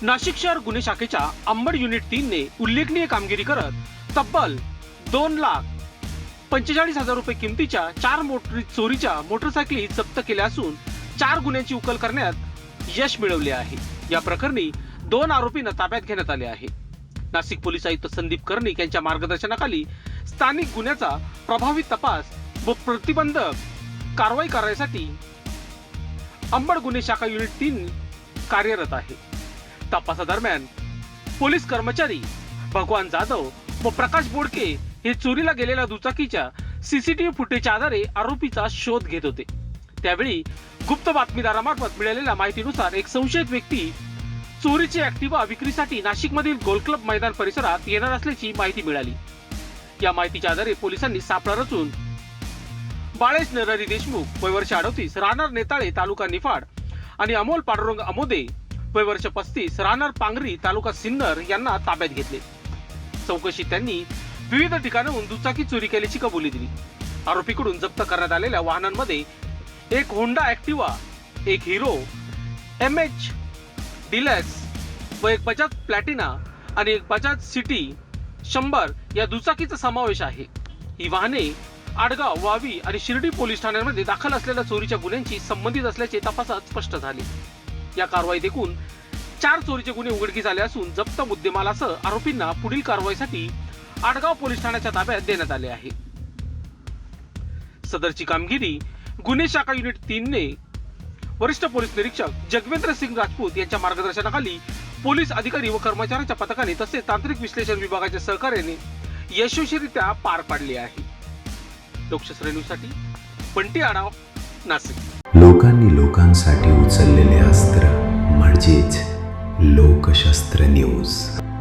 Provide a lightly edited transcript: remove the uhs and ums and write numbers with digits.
नाशिक शहर गुन्हे शाखेच्या अंबड युनिट 3 ने उल्लेखनीय कामगिरी करत तब्बल 2,45,000 रुपये किमतीच्या 4 चोरीच्या मोटरसायकली जप्त केल्या असून 4 गुन्ह्यांची उकल करण्यात यश मिळवले आहे। या प्रकरणी 2 आरोपींना ताब्यात घेण्यात आले आहे। नाशिक पोलीस आयुक्त संदीप कर्णिक यांच्या मार्गदर्शनाखाली स्थानिक गुन्ह्याचा प्रभावी तपास व प्रतिबंधक कारवाई करण्यासाठी अंबड गुन्हे शाखा युनिट 3 कार्यरत आहे। तपासादरम्यान पोलीस कर्मचारी भगवान जाधव व प्रकाश बोडके हे चोरीला गेलेल्या दुचाकीच्या सीसीटीव्ही फुटेजच्या आधारे आरोपीचा शोध घेत होते। त्यावेळी गुप्त बातमीदारामार्फत मिळालेल्या माहितीनुसार एक संशयित व्यक्ती चोरीची ऍक्टिवा विक्रीसाठी नाशिकमधील गोल क्लब मैदान परिसरात येणार असल्याची माहिती मिळाली। या माहितीच्या आधारे पोलिसांनी सापळा रचून बाळेश नरहरी देशमुख वय वर्ष 38 राहणार नेताळे तालुका निफाड आणि अमोल पांडुरंग अमोदे वय वर्ष 35 राहणार पांगरी तालुका सिन्नर यांना ताब्यात घेतले। चौकशीत त्यांनी विविध ठिकाणाहून दुचाकी चोरी केल्याची कबुली दिली। आरोपीकडून जप्त करण्यात आलेल्या वाहनांमध्ये एक होंडा ऍक्टिवा, एक हिरो MH डिलक्स व एक बजाज प्लॅटिना आणि एक बजाज सिटी 100 या दुचाकीचा समावेश आहे। ही वाहने आडगाव, वावी आणि शिर्डी पोलीस ठाण्यांमध्ये दाखल असलेल्या चोरीच्या गुन्ह्यांशी संबंधित असल्याचे तपासात स्पष्ट झाले। या कारवाईत एकूण 4 चोरीचे गुन्हे उघडकीस आले असून जप्त मुद्देमालासह आरोपींना पुढील कारवाईसाठी आडगाव पोलीस ठाण्याच्या ताब्यात देण्यात आले आहे। सदरची कामगिरी गुन्हे शाखा युनिट 3 ने वरिष्ठ पोलीस निरीक्षक जगवेंद्र सिंग राजपूत यांच्या मार्गदर्शनाखाली पोलीस अधिकारी व कर्मचाऱ्यांच्या पथकाने तसेच तांत्रिक विश्लेषण विभागाच्या सहकार्याने यशस्वीरित्या पार पाडले आहे। लोकशास्त्र न्यूजसाठी पंटी आढाव, नाशिक। लोकांनी लोकांसाठी उचललेले अस्त्र म्हणजेच लोकशास्त्र न्यूज।